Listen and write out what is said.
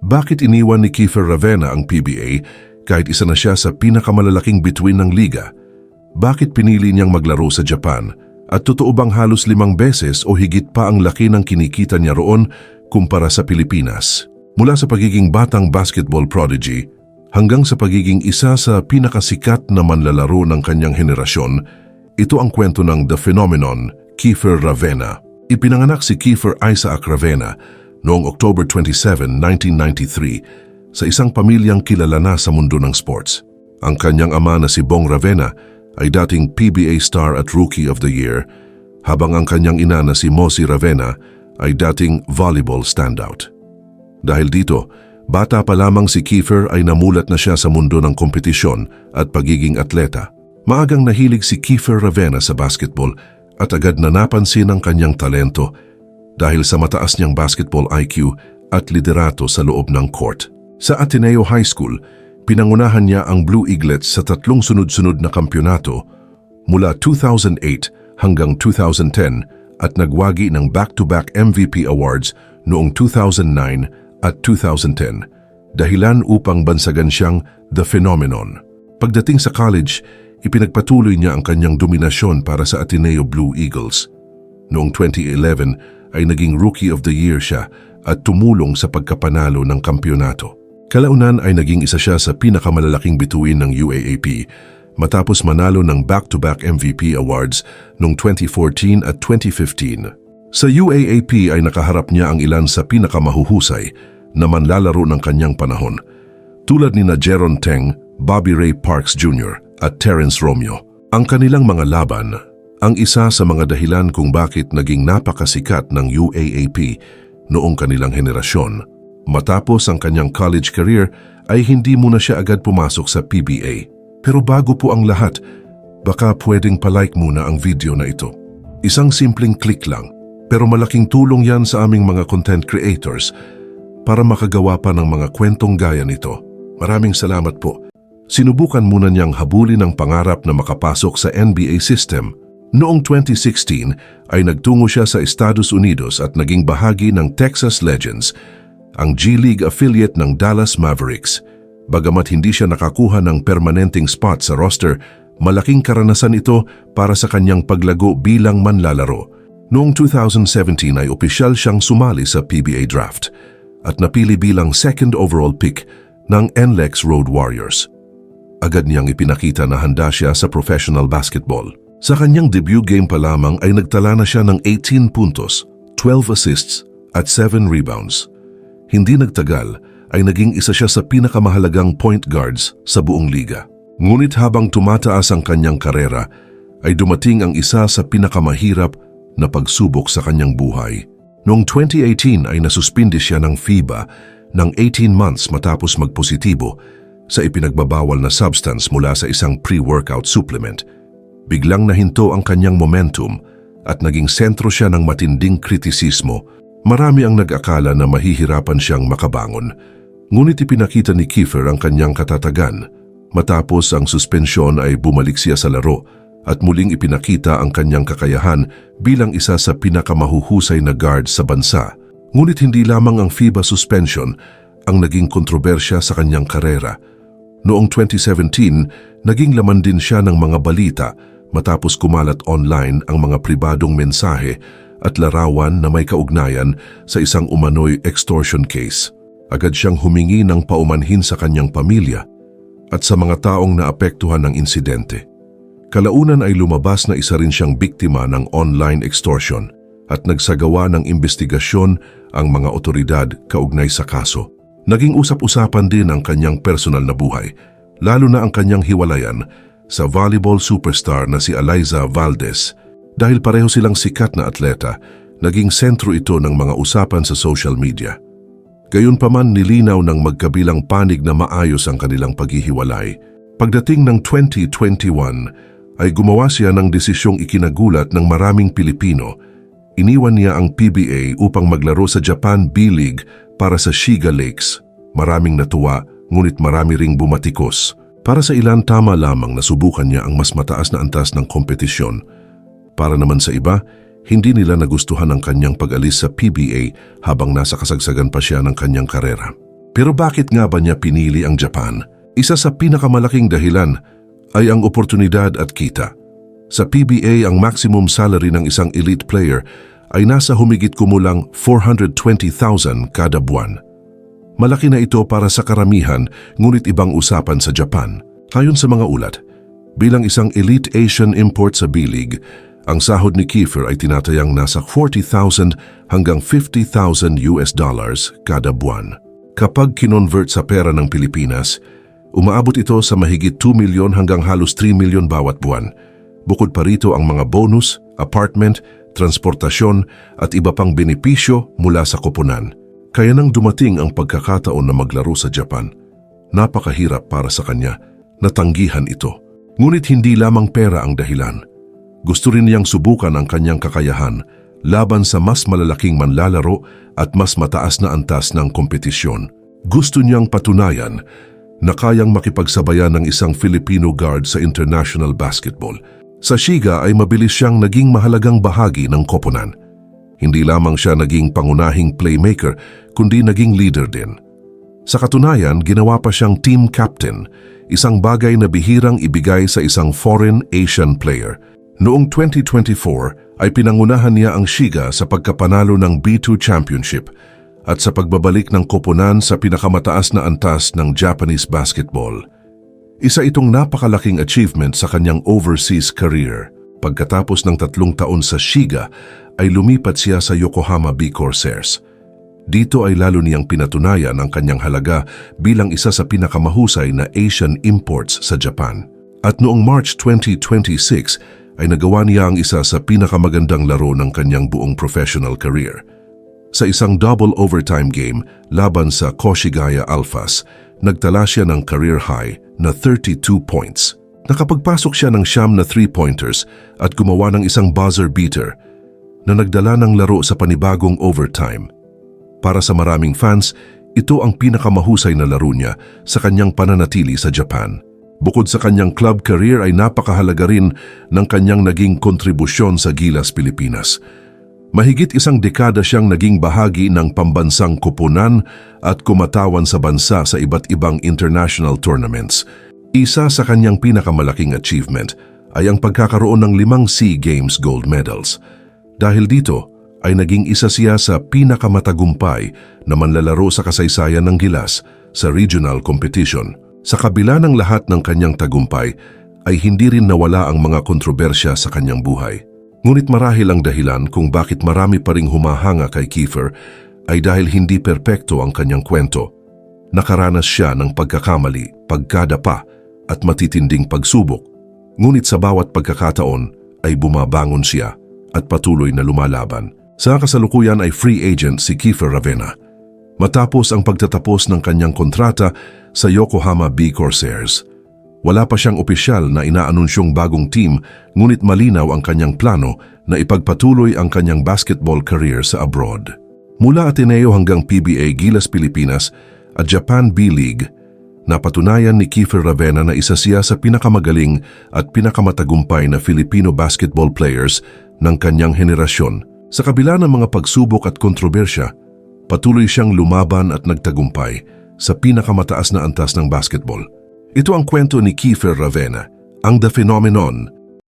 Bakit iniwan ni Kiefer Ravena ang PBA kahit isa na siya sa pinakamalalaking bituin ng liga? Bakit pinili niyang maglaro sa Japan? At totoo bang halos 5 beses o higit pa ang laki ng kinikita niya roon kumpara sa Pilipinas? Mula sa pagiging batang basketball prodigy hanggang sa pagiging isa sa pinakasikat na manlalaro ng kanyang henerasyon, ito ang kwento ng The Phenomenon, Kiefer Ravena. Ipinanganak si Kiefer Isaac Ravena noong October 27, 1993 sa isang pamilyang kilala na sa mundo ng sports. Ang kanyang ama na si Bong Ravena ay dating PBA star at Rookie of the Year, habang ang kanyang ina na si Mosi Ravena ay dating volleyball standout. Dahil dito, bata pa lamang si Kiefer ay namulat na siya sa mundo ng kompetisyon at pagiging atleta. Maagang nahilig si Kiefer Ravena sa basketball at agad na napansin ang kanyang talento dahil sa mataas niyang basketball IQ at liderato sa loob ng court. Sa Ateneo High School, pinangunahan niya ang Blue Eaglets sa 3 sunod-sunod na kampyonato mula 2008 hanggang 2010 at nagwagi ng back-to-back MVP awards noong 2009 at 2010, dahilan upang bansagan siyang The Phenomenon. Pagdating sa college, ipinagpatuloy niya ang kanyang dominasyon para sa Ateneo Blue Eagles. Noong 2011 ay naging Rookie of the Year siya at tumulong sa pagkapanalo ng kampyonato. Kalaunan ay naging isa siya sa pinakamalalaking bituin ng UAAP matapos manalo ng back-to-back MVP awards noong 2014 at 2015. Sa UAAP ay nakaharap niya ang ilan sa pinakamahuhusay na manlalaro ng kanyang panahon, tulad ni Jeron Teng, Bobby Ray Parks Jr. at Terrence Romeo. Ang kanilang mga laban ang isa sa mga dahilan kung bakit naging napakasikat ng UAAP noong kanilang henerasyon. Matapos ang kanyang college career ay hindi muna siya agad pumasok sa PBA. Pero bago po ang lahat, baka pwedeng palike muna ang video na ito. Isang simpleng click lang, pero malaking tulong yan sa aming mga content creators para makagawa pa ng mga kwentong gaya nito. Maraming salamat po. Sinubukan muna niyang habulin ang pangarap na makapasok sa NBA system. Noong 2016 ay nagtungo siya sa Estados Unidos at naging bahagi ng Texas Legends, ang G-League affiliate ng Dallas Mavericks. Bagamat hindi siya nakakuha ng permanenteng spot sa roster, malaking karanasan ito para sa kanyang paglago bilang manlalaro. Noong 2017 ay opisyal siyang sumali sa PBA draft at napili bilang 2nd overall pick ng NLEX Road Warriors. Agad niyang ipinakita na handa siya sa professional basketball. Sa kanyang debut game pa lamang ay nagtala na siya ng 18 puntos, 12 assists at 7 rebounds. Hindi nagtagal ay naging isa siya sa pinakamahalagang point guards sa buong liga. Ngunit habang tumataas ang kanyang karera, ay dumating ang isa sa pinakamahirap na pagsubok sa kanyang buhay. Noong 2018 ay nasuspindi siya ng FIBA ng 18 months matapos magpositibo sa ipinagbabawal na substance mula sa isang pre-workout supplement. Biglang nahinto ang kanyang momentum at naging sentro siya ng matinding kritisismo. Marami ang nag-akala na mahihirapan siyang makabangon. Ngunit ipinakita ni Kiefer ang kanyang katatagan. Matapos ang suspensyon ay bumalik siya sa laro at muling ipinakita ang kanyang kakayahan bilang isa sa pinakamahuhusay na guard sa bansa. Ngunit hindi lamang ang FIBA suspension ang naging kontrobersya sa kanyang karera. Noong 2017, naging laman din siya ng mga balita matapos kumalat online ang mga pribadong mensahe at larawan na may kaugnayan sa isang umano'y extortion case. Agad siyang humingi ng paumanhin sa kanyang pamilya at sa mga taong naapektuhan ng insidente. Kalaunan ay lumabas na isa rin siyang biktima ng online extortion at nagsagawa ng investigasyon ang mga otoridad kaugnay sa kaso. Naging usap-usapan din ang kanyang personal na buhay, lalo na ang kanyang hiwalayan sa volleyball superstar na si Aliza Valdez. Dahil pareho silang sikat na atleta, naging sentro ito ng mga usapan sa social media. Gayunpaman nilinaw ng magkabilang panig na maayos ang kanilang paghihiwalay. Pagdating ng 2021, ay gumawa siya ng desisyong ikinagulat ng maraming Pilipino. Iniwan niya ang PBA upang maglaro sa Japan B-League para sa Shiga Lakes. Maraming natuwa, ngunit marami ring bumatikos. Para sa ilan, tama lamang na subukan niya ang mas mataas na antas ng kompetisyon. Para naman sa iba, hindi nila nagustuhan ang kanyang pag-alis sa PBA habang nasa kasagsagan pa siya ng kanyang karera. Pero bakit nga ba niya pinili ang Japan? Isa sa pinakamalaking dahilan ay ang oportunidad at kita. Sa PBA, ang maximum salary ng isang elite player ay nasa humigit kumulang 420,000 kada buwan. Malaki na ito para sa karamihan, ngunit ibang usapan sa Japan. Ayon sa mga ulat, bilang isang elite Asian import sa B-League, ang sahod ni Kiefer ay tinatayang nasa 40,000 hanggang 50,000 US dollars kada buwan. Kapag kinonvert sa pera ng Pilipinas, umaabot ito sa mahigit 2 milyon hanggang halos 3 milyon bawat buwan. Bukod pa rito ang mga bonus, apartment, transportasyon at iba pang benepisyo mula sa koponan. Kaya nang dumating ang pagkakataon na maglaro sa Japan, napakahirap para sa kanya na tanggihan ito. Ngunit hindi lamang pera ang dahilan. Gusto rin niyang subukan ang kanyang kakayahan laban sa mas malalaking manlalaro at mas mataas na antas ng kompetisyon. Gusto niyang patunayan na kayang makipagsabayan ng isang Filipino guard sa international basketball. Sa Shiga ay mabilis siyang naging mahalagang bahagi ng koponan. Hindi lamang siya naging pangunahing playmaker, kundi naging leader din. Sa katunayan, ginawa pa siyang team captain, isang bagay na bihirang ibigay sa isang foreign Asian player. Noong 2024 ay pinangunahan niya ang Shiga sa pagkapanalo ng B2 Championship at sa pagbabalik ng koponan sa pinakamataas na antas ng Japanese basketball. Isa itong napakalaking achievement sa kanyang overseas career. Pagkatapos ng 3 taon sa Shiga ay lumipat siya sa Yokohama B Corsairs. Dito ay lalo niyang pinatunayan ang kanyang halaga bilang isa sa pinakamahusay na Asian imports sa Japan. At noong March 2026 ay nagawa niya ang isa sa pinakamagandang laro ng kanyang buong professional career. Sa isang double overtime game laban sa Koshigaya Alphas, nagtala siya ng career high na 32 points. Nakapagpasok siya ng 9 na 3-pointers at gumawa ng isang buzzer beater na nagdala ng laro sa panibagong overtime. Para sa maraming fans, ito ang pinakamahusay na laro niya sa kanyang pananatili sa Japan. Bukod sa kanyang club career ay napakahalaga rin ng kanyang naging kontribusyon sa Gilas Pilipinas. Mahigit 1 dekada siyang naging bahagi ng pambansang koponan at kumatawan sa bansa sa iba't ibang international tournaments. Isa sa kanyang pinakamalaking achievement ay ang pagkakaroon ng 5 SEA Games gold medals. Dahil dito ay naging isa siya sa pinakamatagumpay na manlalaro sa kasaysayan ng Gilas sa regional competition. Sa kabila ng lahat ng kanyang tagumpay, ay hindi rin nawala ang mga kontrobersya sa kanyang buhay. Ngunit marahil ang dahilan kung bakit marami pa ring humahanga kay Kiefer ay dahil hindi perpekto ang kanyang kwento. Nakaranas siya ng pagkakamali, pagkadapa at matitinding pagsubok. Ngunit sa bawat pagkakataon ay bumabangon siya at patuloy na lumalaban. Sa kasalukuyan ay free agent si Kiefer Ravena. Matapos ang pagtatapos ng kanyang kontrata sa Yokohama B Corsairs. Wala pa siyang opisyal na inaanunsyong bagong team, ngunit malinaw ang kanyang plano na ipagpatuloy ang kanyang basketball career sa abroad. Mula Ateneo hanggang PBA Gilas Pilipinas at Japan B-League, napatunayan ni Kiefer Ravena na isa siya sa pinakamagaling at pinakamatagumpay na Filipino basketball players ng kanyang henerasyon. Sa kabila ng mga pagsubok at kontrobersya, patuloy siyang lumaban at nagtagumpay sa pinakamataas na antas ng basketball. Ito ang kwento ni Kiefer Ravena, ang The Phenomenon,